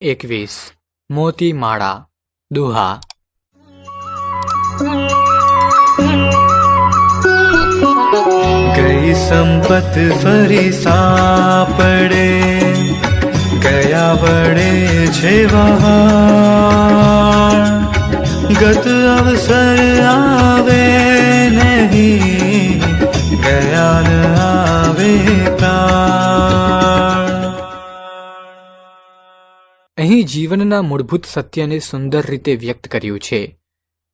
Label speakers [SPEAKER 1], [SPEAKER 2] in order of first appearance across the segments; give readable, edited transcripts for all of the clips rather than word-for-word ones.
[SPEAKER 1] 21 મોતી માળા દુહા।
[SPEAKER 2] ગઈ સંપત ફરી સાપડે, ગયા વડે છે વહાણ, ગત અવસર આવે નહીં, ગયા ન આવે પ્રાણ।
[SPEAKER 1] અહીં જીવનના મૂળભૂત સત્યને સુંદર રીતે વ્યક્ત કર્યું છે।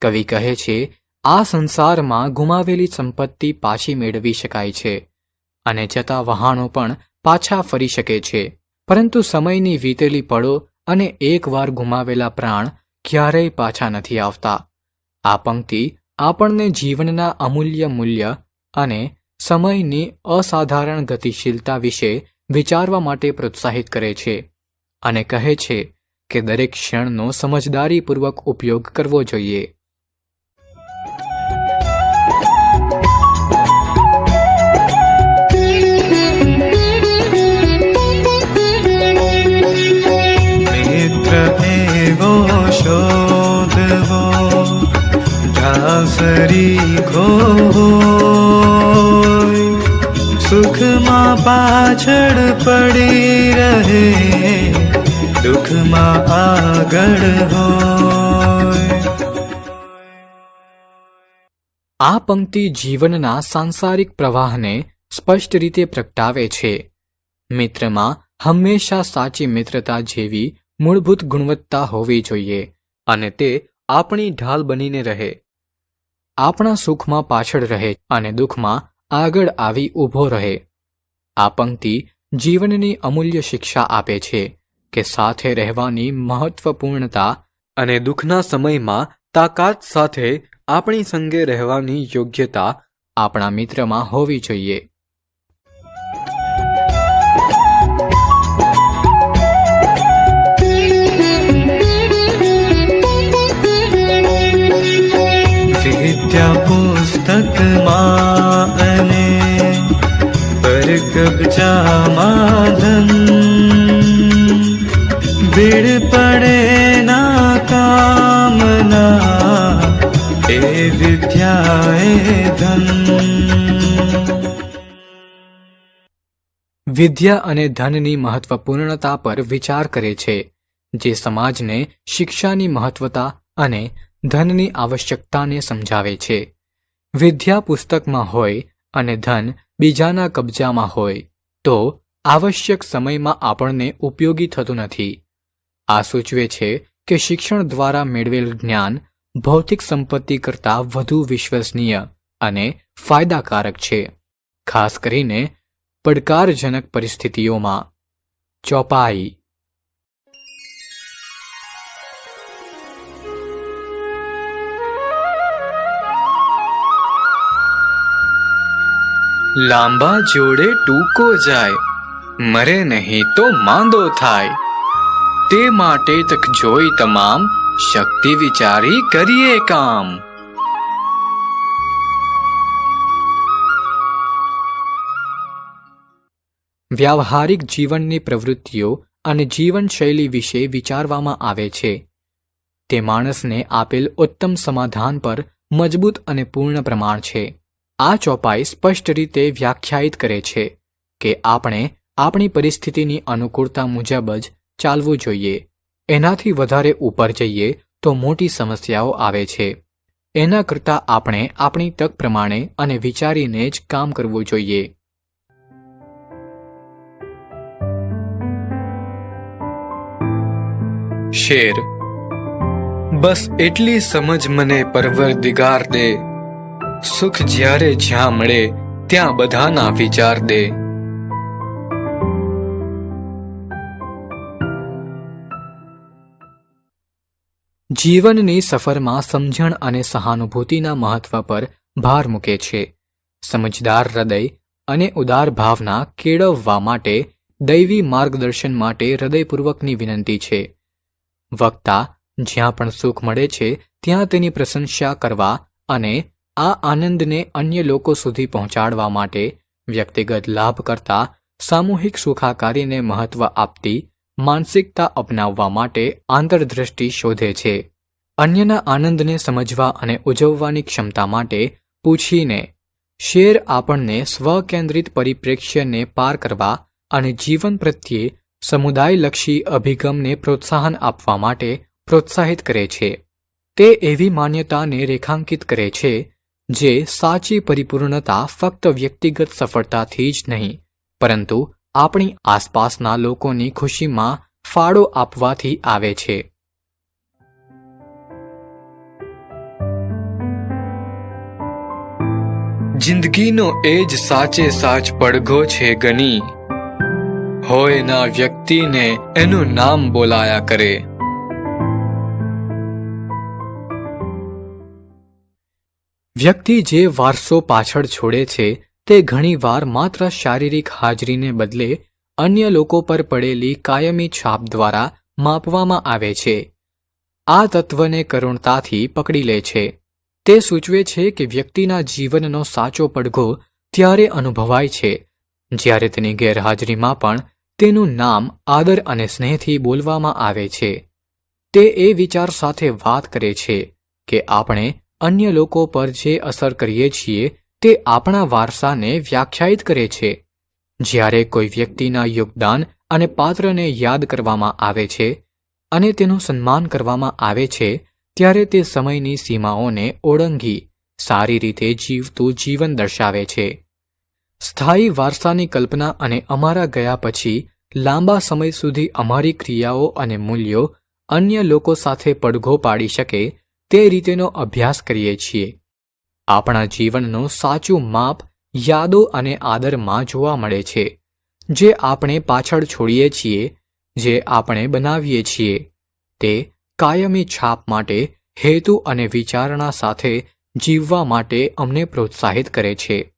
[SPEAKER 1] કવિ કહે છે, આ સંસારમાં ગુમાવેલી સંપત્તિ પાછી મેળવી શકાય છે અને જતા વહાણો પણ પાછા ફરી શકે છે, પરંતુ સમયની વીતેલી પળો અને એકવાર ગુમાવેલા પ્રાણ ક્યારેય પાછા નથી આવતા। આ પંક્તિ આપણને જીવનના અમૂલ્ય મૂલ્ય અને સમયની અસાધારણ ગતિશીલતા વિશે વિચારવા માટે પ્રોત્સાહિત કરે છે અને કહે છે કે દરેક ક્ષણનો સમજદારીપૂર્વક ઉપયોગ કરવો જોઈએ।
[SPEAKER 2] મિત્ર એવો શોધવો ઢાસરી ખોય, સુખમાં પાછળ પડી રહે, દુઃખમાં આગળ હોય।
[SPEAKER 1] આ પંક્તિ જીવનના સાંસારિક પ્રવાહને સ્પષ્ટ રીતે પ્રગટાવે છે। મિત્રમાં હંમેશા સાચી મિત્રતા જેવી મૂળભૂત ગુણવત્તા હોવી જોઈએ અને તે આપણી ઢાલ બનીને રહે, આપણા સુખમાં પાછળ રહે અને દુઃખમાં આગળ આવી ઊભો રહે। આ પંક્તિ જીવનની અમૂલ્ય શિક્ષા આપે છે કે સાથે રહેવાની મહત્વપૂર્ણતા અને દુઃખના સમયમાં તાકાત સાથે આપણી સંગે રહેવાની યોગ્યતા આપણા મિત્રમાં હોવી જોઈએ।
[SPEAKER 2] વિદ્યા પુસ્તકમાં અને પર કબજામાં ધન, ભીડ પડે ના કામના, એ વિદ્યા એ ધન।
[SPEAKER 1] વિદ્યા અને ધનની મહત્વપૂર્ણતા પર વિચાર કરે છે, જે સમાજને શિક્ષાની મહત્વતા અને ધનની આવશ્યકતાને સમજાવે છે। વિદ્યા પુસ્તકમાં હોય અને ધન બીજાના કબજામાં હોય તો આવશ્યક સમયમાં આપણને ઉપયોગી થતું નથી। આ સૂચવે છે કે શિક્ષણ દ્વારા મેળવેલ જ્ઞાન ભૌતિક સંપત્તિ કરતાં વધુ વિશ્વસનીય અને ફાયદાકારક છે, ખાસ કરીને પડકારજનક પરિસ્થિતિઓમાં। ચોપાઈ।
[SPEAKER 2] લાંબા જોડે ટૂંકો જાય, મરે નહીં તો માંદો થાય, તે માટે તક જોઈ તમામ, શક્તિ વિચારી કરીએ કામ।
[SPEAKER 1] વ્યાવહારિક જીવનની પ્રવૃત્તિઓ અને જીવનશૈલી વિશે વિચારવામાં આવે છે। તે માણસને આપેલ ઉત્તમ સમાધાન પર મજબૂત અને પૂર્ણ પ્રમાણ છે। આ ચોપાઈ સ્પષ્ટ રીતે વ્યાખ્યાયિત કરે છે કે આપણે આપણી પરિસ્થિતિની અનુકૂળતા મુજબ જ ચાલવું જોઈએ। એનાથી વધારે ઉપર જઈએ તો મોટી સમસ્યાઓ આવે છે। એના કરતાં આપણે આપણી તક પ્રમાણે અને વિચારીને જ કામ કરવું જોઈએ।
[SPEAKER 2] શેર। બસ એટલી સમજ મને પરવરદિગાર દે, સુખ જ્યારે જ્યાં મળે ત્યાં બધાના વિચાર દે।
[SPEAKER 1] જીવનની સફરમાં સમજણ અને સહાનુભૂતિના મહત્વ પર ભાર મૂકે છે। સમજદાર હૃદય અને ઉદાર ભાવના કેળવવા માટે દૈવી માર્ગદર્શન માટે હૃદયપૂર્વકની વિનંતી છે। વક્તા જ્યાં પણ સુખ મળે છે ત્યાં તેની પ્રશંસા કરવા અને આ આનંદને અન્ય લોકો સુધી પહોંચાડવા માટે વ્યક્તિગત લાભ કરતાં સામૂહિક સુખાકારીને મહત્વ આપતી માનસિકતા અપનાવવા માટે આંતરદૃષ્ટિ શોધે છે. અન્યના આનંદને સમજવા અને ઉજવવાની ક્ષમતા માટે પૂછીને. શેર આપણને સ્વકેન્દ્રિત પરિપ્રેક્ષ્યને પાર કરવા અને જીવન પ્રત્યે સમુદાયલક્ષી અભિગમને પ્રોત્સાહન આપવા માટે પ્રોત્સાહિત કરે છે. તે એવી માન્યતાને રેખાંકિત કરે છે જે સાચી પરિપૂર્ણતા ફક્ત વ્યક્તિગત સફળતાથી જ નહીં, પરંતુ આપણી આસપાસના લોકોની ખુશીમાં ફાળો આપવાથી આવે છે.
[SPEAKER 2] જિંદગીનો એ જ સાચે સાચ પડઘો છે ગની, હોય ના વ્યક્તિને એનું નામ બોલાયા કરે.
[SPEAKER 1] વ્યક્તિ જે વારસો પાછળ છોડે છે તે ઘણીવાર માત્ર શારીરિક હાજરીને બદલે અન્ય લોકો પર પડેલી કાયમી છાપ દ્વારા માપવામાં આવે છે. આ તત્વને કરુણતાથી પકડી લે છે. તે સૂચવે છે કે વ્યક્તિના જીવનનો સાચો પડઘો ત્યારે અનુભવાય છે જ્યારે તેની ગેરહાજરીમાં પણ તેનું નામ આદર અને સ્નેહથી બોલવામાં આવે છે. તે એ વિચાર સાથે વાત કરે છે કે આપણે અન્ય લોકો પર જે અસર કરીએ છીએ તે આપણા વારસાને વ્યાખ્યાયિત કરે છે. જ્યારે કોઈ વ્યક્તિના યોગદાન અને પાત્રને યાદ કરવામાં આવે છે અને તેનું સન્માન કરવામાં આવે છે ત્યારે તે સમયની સીમાઓને ઓળંગી સારી રીતે જીવતું જીવન દર્શાવે છે. સ્થાયી વારસાની કલ્પના અને અમારા ગયા પછી લાંબા સમય સુધી અમારી ક્રિયાઓ અને મૂલ્યો અન્ય લોકો સાથે પડઘો પાડી શકે તે રીતેનો અભ્યાસ કરીએ છીએ. આપણા જીવનનું સાચું માપ યાદો અને આદરમાં જોવા મળે છે, જે આપણે પાછળ છોડીએ છીએ, જે આપણે બનાવીએ છીએ. તે કાયમી છાપ માટે હેતુ અને વિચારણા સાથે જીવવા માટે અમને પ્રોત્સાહિત કરે છે.